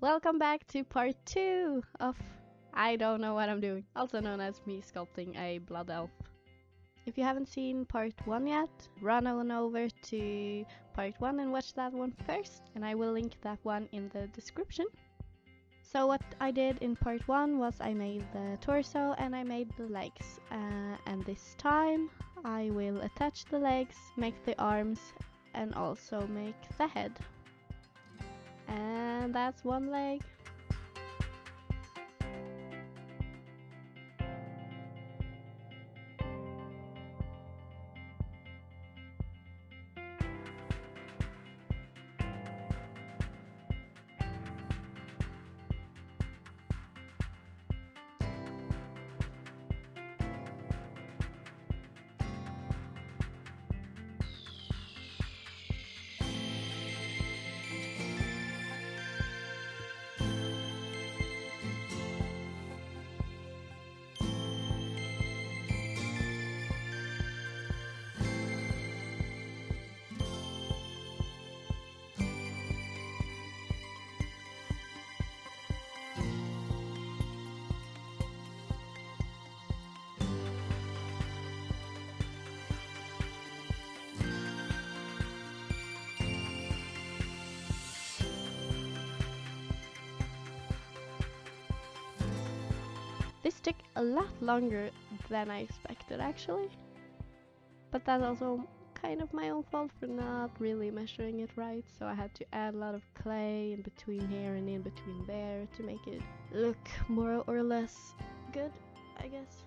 Welcome back to part 2 of I Don't Know What I'm Doing, also known as me sculpting a blood elf. If you haven't seen part 1 yet, run on over to part 1 and watch that one first, and I will link that one in the description. So what I did in part 1 was I made the torso and I made the legs, and this time I will attach the legs, make the arms, and also make the head. And that's one leg. This took a lot longer than I expected actually, but that's also kind of my own fault for not really measuring it right, so I had to add a lot of clay in between here and in between there to make it look more or less good, I guess.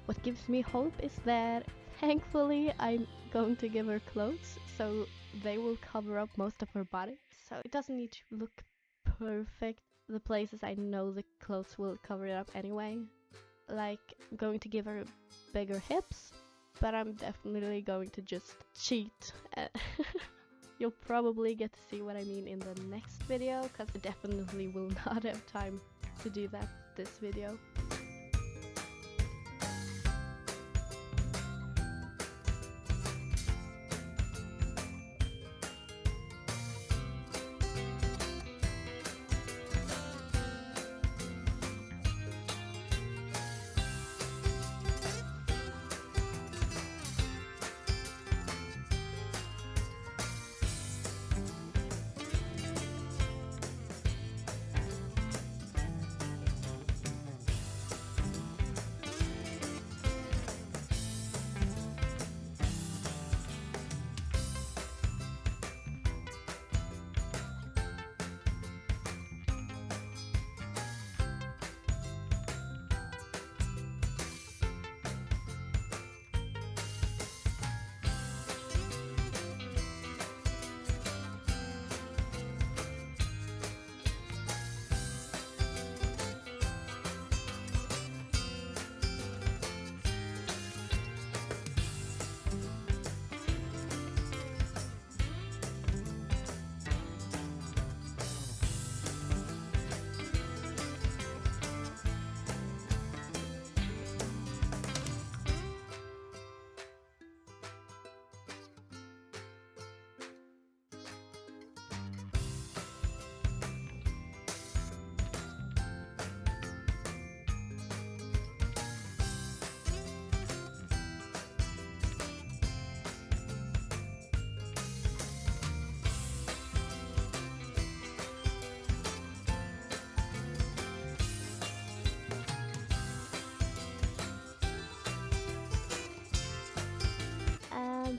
What gives me hope is that thankfully I'm going to give her clothes, so they will cover up most of her body. So it doesn't need to look perfect. The places I know the clothes will cover it up anyway. Like, I'm going to give her bigger hips, but I'm definitely going to just cheat. You'll probably get to see what I mean in the next video, because I definitely will not have time to do that this video.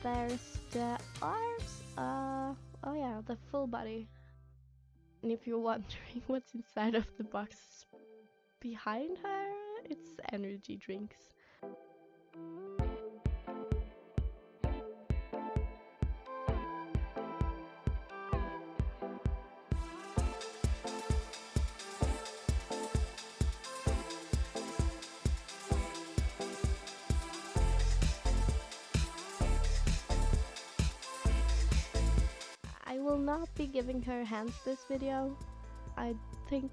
There's the arms, oh yeah, the full body. And if you're wondering what's inside of the box behind her, it's energy drinks. I will not be giving her hands this video. I think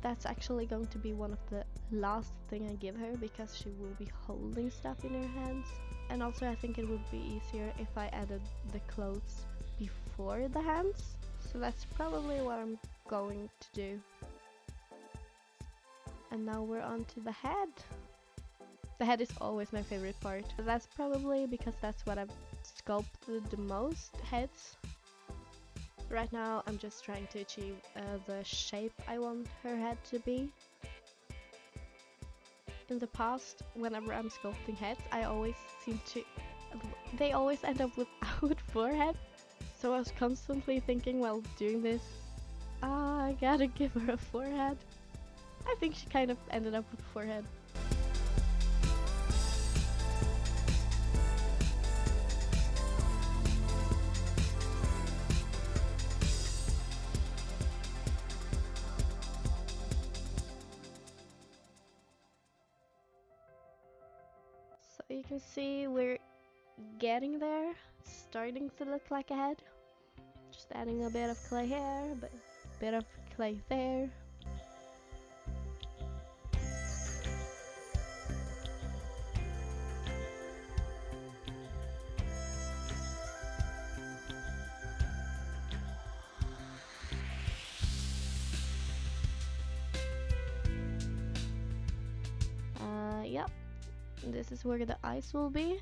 that's actually going to be one of the last thing I give her because she will be holding stuff in her hands. And also I think it would be easier if I added the clothes before the hands. So that's probably what I'm going to do. And now we're on to the head. The head is always my favorite part. That's probably because that's what I've sculpted the most heads. Right now I'm just trying to achieve the shape I want her head to be. In the past, whenever I'm sculpting heads, they always end up without forehead. So I was constantly thinking while doing this, I gotta give her a forehead. I think she kind of ended up with a forehead. So you can see we're getting there, starting to look like a head. Just adding a bit of clay here, a bit of clay there. Yep, this is where the eyes will be.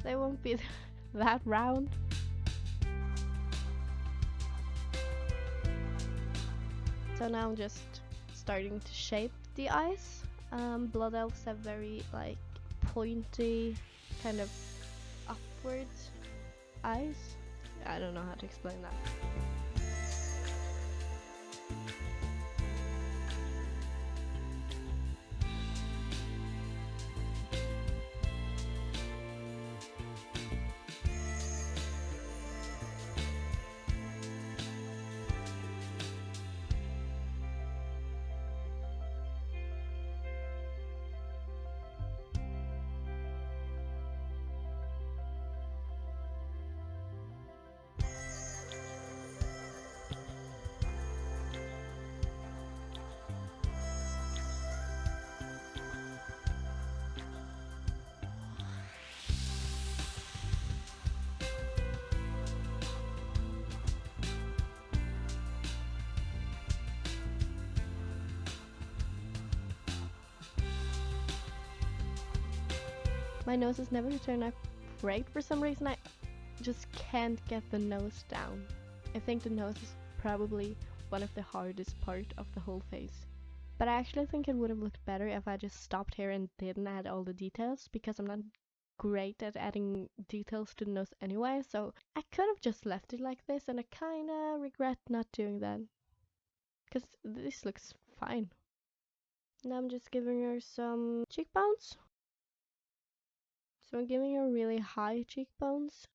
They won't be that round. So now I'm just starting to shape the eyes. Blood elves have very like pointy, kind of upward eyes. I don't know how to explain that. My nose has never turned out great for some reason. I just can't get the nose down. I think the nose is probably one of the hardest part of the whole face. But I actually think it would have looked better if I just stopped here and didn't add all the details, because I'm not great at adding details to the nose anyway, so I could have just left it like this, and I kinda regret not doing that. Because this looks fine. Now I'm just giving her some cheekbones. So I'm giving her really high cheekbones.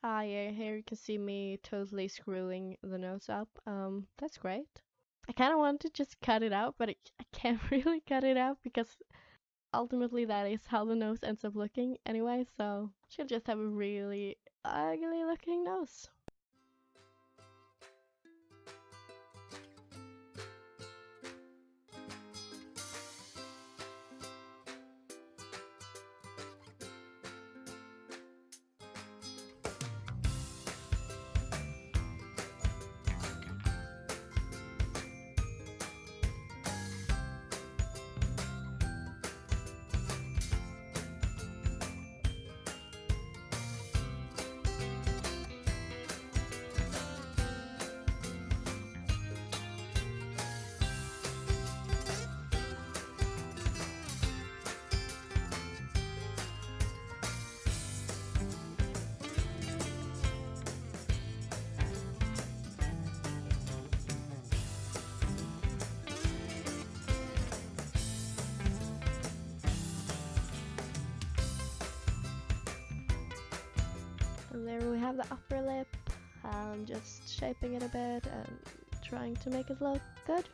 Ah, yeah, here you can see me totally screwing the nose up. That's great. I kind of want to just cut it out, but I can't really cut it out because ultimately that is how the nose ends up looking anyway, so she'll just have a really ugly looking nose. And there we have the upper lip. I'm just shaping it a bit and trying to make it look good.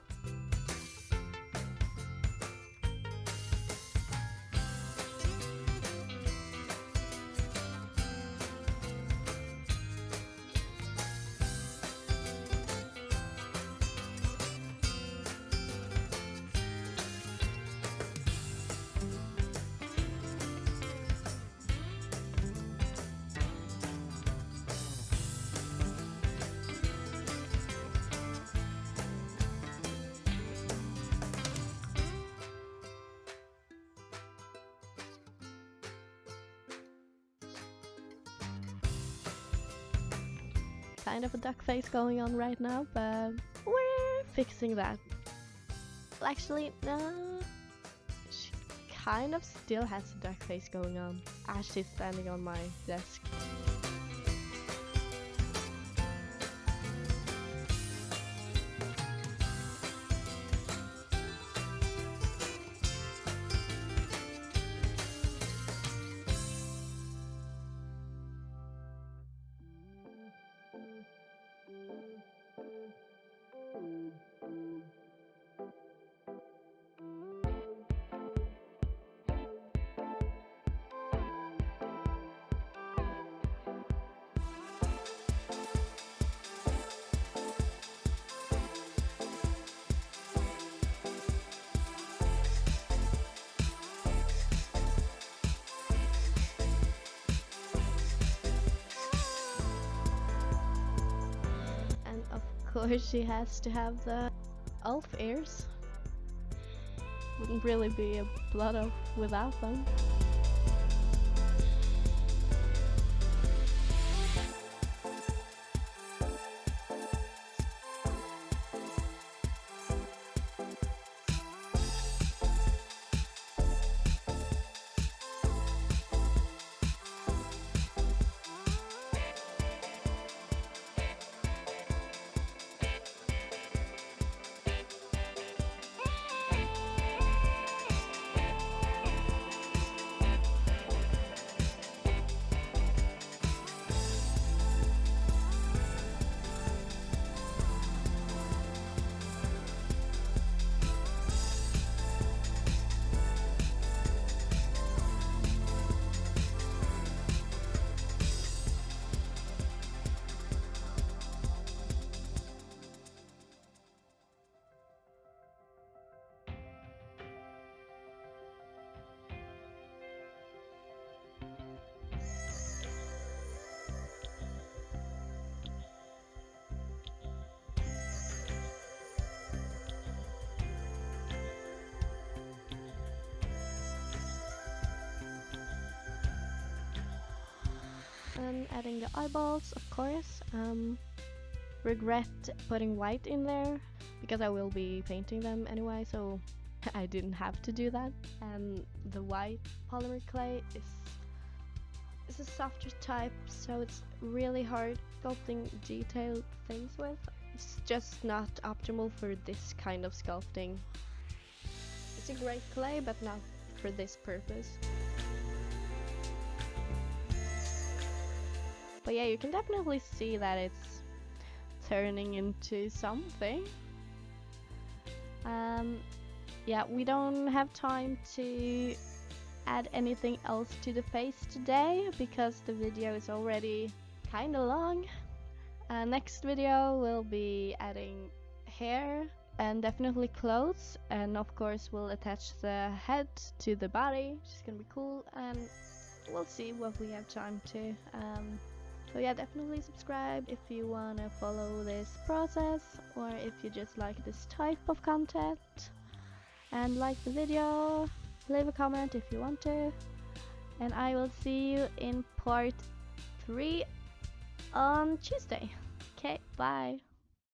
Kind of a duck face going on right now, but we're fixing that. Well, actually, no. She kind of still has a duck face going on as she's standing on my desk. Of course, she has to have the elf ears. Wouldn't really be a blood elf without them. And adding the eyeballs, of course. Regret putting white in there because I will be painting them anyway, so I didn't have to do that. And the white polymer clay is a softer type, so it's really hard sculpting detailed things with. It's just not optimal for this kind of sculpting. It's a great clay, but not for this purpose. But yeah, you can definitely see that it's turning into something. Yeah, we don't have time to add anything else to the face today because the video is already kind of long. Next video we'll be adding hair and definitely clothes, and of course we'll attach the head to the body, which is gonna be cool, and we'll see what we have time to. So yeah, definitely subscribe if you wanna follow this process, or if you just like this type of content, and like the video, leave a comment if you want to, and I will see you in part 3 on Tuesday. Okay, bye.